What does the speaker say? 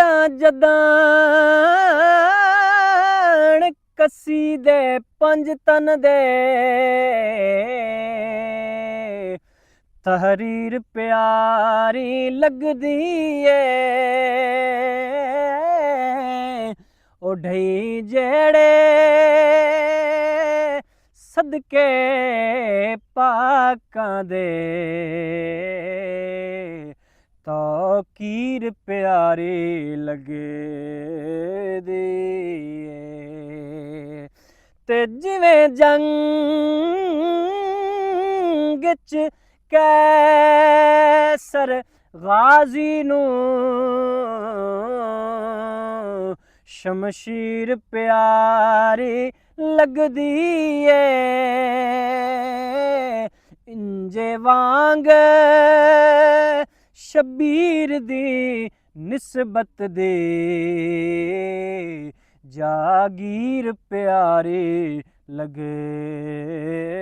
ਜੱਦਾਂ ਜੱਦਾਂ ਕੱਸੀ ਦੇ ਪੰਜ ਤਨ ਦੇ ਤਹਰੀਰ ਪਿਆਰੀ ਲੱਗਦੀ ਏ ਉਹ ਢਈ ਜਿਹੜੇ ਸਦਕੇ ਪਾਕਾਂ ਦੇ ਤੌਕੀਰ ਪਿਆਰੀ ਲੱਗਦੀ ਏ ਤੇ ਜਿਵੇਂ ਜੰਗ ਚ ਕੈਸਰ ਗਾਜ਼ੀ ਨੂੰ ਸ਼ਮਸ਼ੀਰ ਪਿਆਰੀ ਲੱਗਦੀ ਏ ਇੰਜੇ ਵਾਂਗ ਸ਼ਬੀਰ ਦੀ ਨਿਸਬਤ ਦੇ ਜਾਗੀਰ ਪਿਆਰੀ ਲੱਗਦੀ